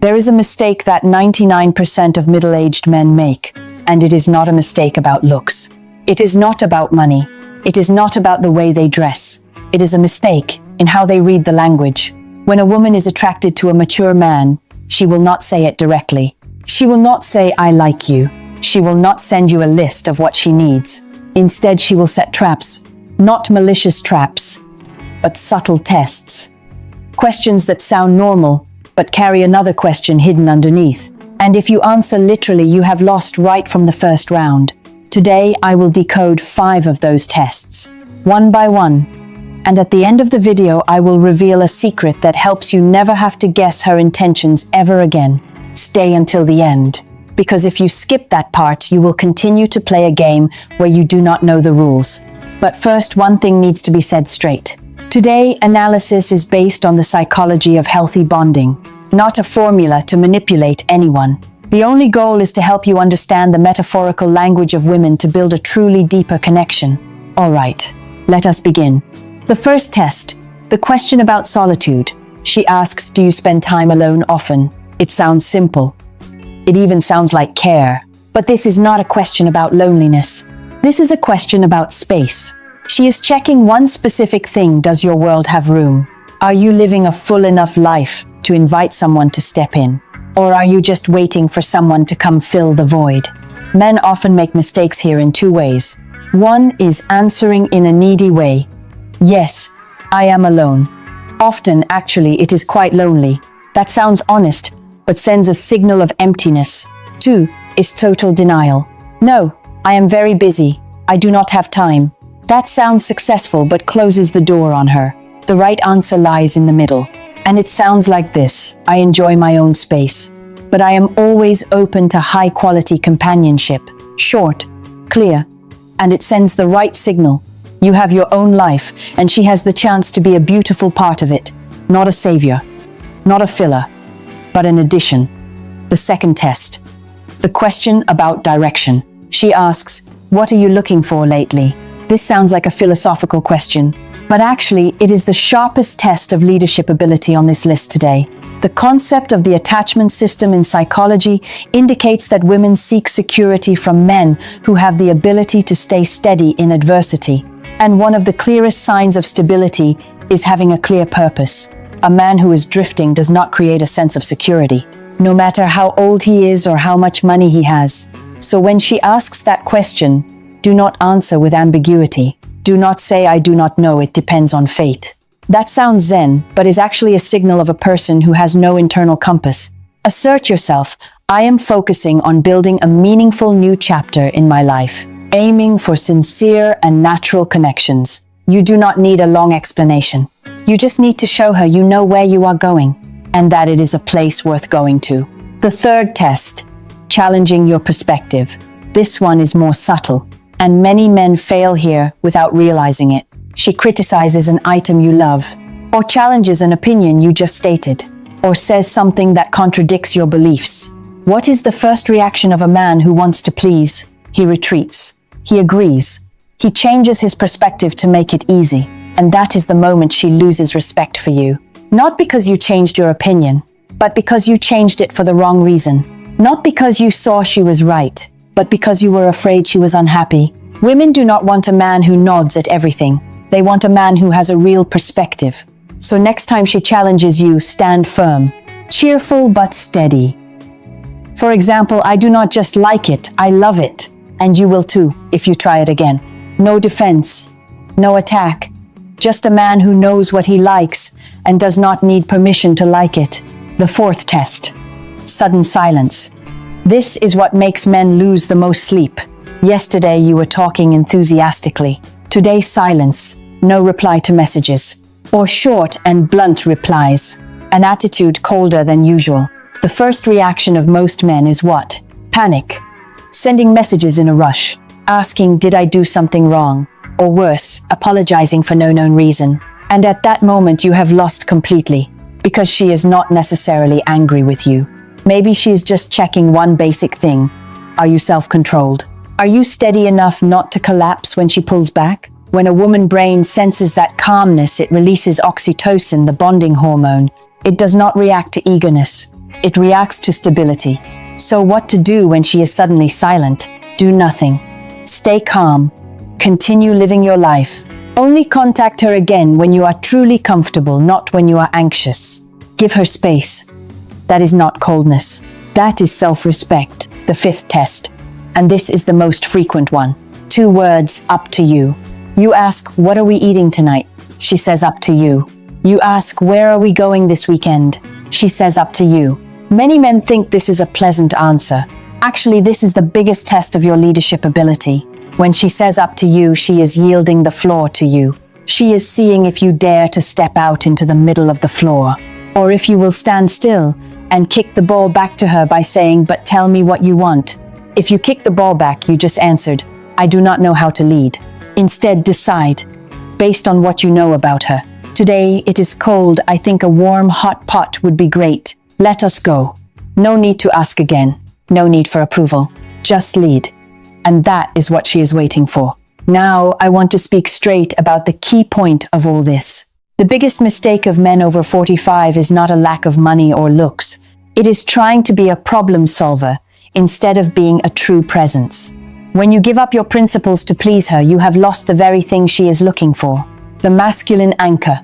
There is a mistake that 99% of middle-aged men make, and it is not a mistake about looks. It is not about money. It is not about the way they dress. It is a mistake in how they read the language. When a woman is attracted to a mature man, she will not say it directly. She will not say, "I like you." She will not send you a list of what she needs. Instead, she will set traps. Not malicious traps, but subtle tests. Questions that sound normal, but carry another question hidden underneath. And if you answer literally, you have lost right from the first round. Today, I will decode 5 of those tests, one by one. And at the end of the video, I will reveal a secret that helps you never have to guess her intentions ever again. Stay until the end, because if you skip that part, you will continue to play a game where you do not know the rules. But first, one thing needs to be said straight. Today, analysis is based on the psychology of healthy bonding, not a formula to manipulate anyone. The only goal is to help you understand the metaphorical language of women to build a truly deeper connection. All right, let us begin. The first test, the question about solitude. She asks, do you spend time alone often? It sounds simple. It even sounds like care. But this is not a question about loneliness. This is a question about space. She is checking one specific thing. Does your world have room? Are you living a full enough life to invite someone to step in? Or are you just waiting for someone to come fill the void? Men often make mistakes here in 2 ways. One is answering in a needy way. Yes, I am alone. Often, actually, it is quite lonely. That sounds honest, but sends a signal of emptiness. 2 is total denial. No, I am very busy. I do not have time. That sounds successful, but closes the door on her. The right answer lies in the middle. And it sounds like this: I enjoy my own space, but I am always open to high-quality companionship. Short, clear, and it sends the right signal. You have your own life, and she has the chance to be a beautiful part of it. Not a savior, not a filler, but an addition. The second test, the question about direction. She asks, what are you looking for lately? This sounds like a philosophical question, but actually it is the sharpest test of leadership ability on this list today. The concept of the attachment system in psychology indicates that women seek security from men who have the ability to stay steady in adversity. And one of the clearest signs of stability is having a clear purpose. A man who is drifting does not create a sense of security, no matter how old he is or how much money he has. So when she asks that question, do not answer with ambiguity. Do not say, I do not know, it depends on fate. That sounds zen, but is actually a signal of a person who has no internal compass. Assert yourself, I am focusing on building a meaningful new chapter in my life, aiming for sincere and natural connections. You do not need a long explanation. You just need to show her you know where you are going, and that it is a place worth going to. The third test, challenging your perspective. This one is more subtle, and many men fail here without realizing it. She criticizes an item you love, or challenges an opinion you just stated, or says something that contradicts your beliefs. What is the first reaction of a man who wants to please? He retreats. He agrees. He changes his perspective to make it easy, and that is the moment she loses respect for you. Not because you changed your opinion, but because you changed it for the wrong reason. Not because you saw she was right, but because you were afraid she was unhappy. Women do not want a man who nods at everything. They want a man who has a real perspective. So next time she challenges you, stand firm, cheerful but steady. For example, I do not just like it, I love it. And you will too, if you try it again. No defense, no attack. Just a man who knows what he likes and does not need permission to like it. The fourth test, sudden silence. This is what makes men lose the most sleep. Yesterday you were talking enthusiastically. Today silence, no reply to messages. Or short and blunt replies. An attitude colder than usual. The first reaction of most men is what? Panic. Sending messages in a rush. Asking, did I do something wrong? Or worse, apologizing for no known reason. And at that moment you have lost completely, because she is not necessarily angry with you. Maybe she is just checking one basic thing. Are you self-controlled? Are you steady enough not to collapse when she pulls back? When a woman's brain senses that calmness, it releases oxytocin, the bonding hormone. It does not react to eagerness. It reacts to stability. So what to do when she is suddenly silent? Do nothing. Stay calm. Continue living your life. Only contact her again when you are truly comfortable, not when you are anxious. Give her space. That is not coldness. That is self-respect. The fifth test. And this is the most frequent one. 2 words, up to you. You ask, what are we eating tonight? She says, up to you. You ask, where are we going this weekend? She says, up to you. Many men think this is a pleasant answer. Actually, this is the biggest test of your leadership ability. When she says up to you, she is yielding the floor to you. She is seeing if you dare to step out into the middle of the floor, or if you will stand still and kick the ball back to her by saying, but tell me what you want. If you kick the ball back, you just answered, I do not know how to lead. Instead, decide, based on what you know about her. Today, it is cold. I think a warm, hot pot would be great. Let us go. No need to ask again. No need for approval. Just lead. And that is what she is waiting for. Now, I want to speak straight about the key point of all this. The biggest mistake of men over 45 is not a lack of money or looks. It is trying to be a problem solver instead of being a true presence. When you give up your principles to please her, you have lost the very thing she is looking for. The masculine anchor.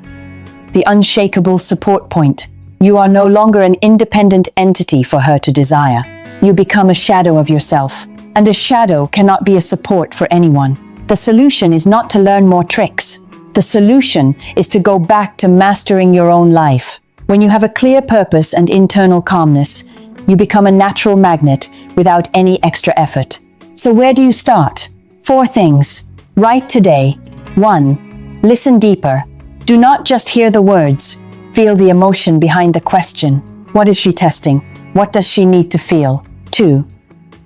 The unshakable support point. You are no longer an independent entity for her to desire. You become a shadow of yourself. And a shadow cannot be a support for anyone. The solution is not to learn more tricks. The solution is to go back to mastering your own life. When you have a clear purpose and internal calmness, you become a natural magnet without any extra effort. So where do you start? 4 things. Right today. 1. Listen deeper. Do not just hear the words. Feel the emotion behind the question. What is she testing? What does she need to feel? 2.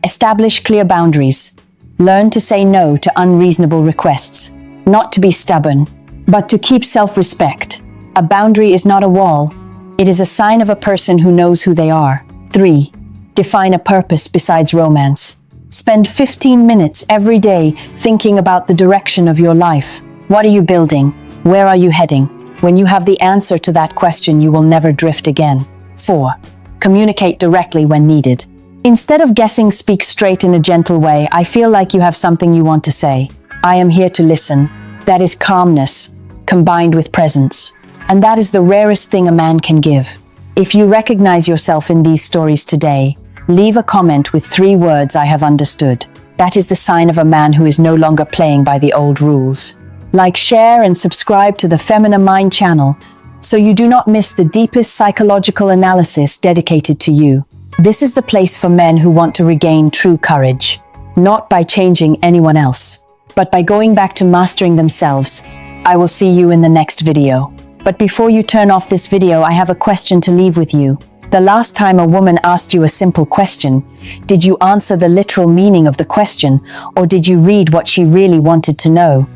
Establish clear boundaries. Learn to say no to unreasonable requests. Not to be stubborn, but to keep self-respect. A boundary is not a wall. It is a sign of a person who knows who they are. 3. Define a purpose besides romance. Spend 15 minutes every day thinking about the direction of your life. What are you building? Where are you heading? When you have the answer to that question, you will never drift again. 4. Communicate directly when needed. Instead of guessing, speak straight in a gentle way. I feel like you have something you want to say. I am here to listen. That is calmness, combined with presence. And that is the rarest thing a man can give. If you recognize yourself in these stories today, leave a comment with 3 words, I have understood. That is the sign of a man who is no longer playing by the old rules. Like, share, and subscribe to the Femina Mind channel so you do not miss the deepest psychological analysis dedicated to you. This is the place for men who want to regain true courage, not by changing anyone else, but by going back to mastering themselves. I will see you in the next video. But before you turn off this video, I have a question to leave with you. The last time a woman asked you a simple question, did you answer the literal meaning of the question, or did you read what she really wanted to know?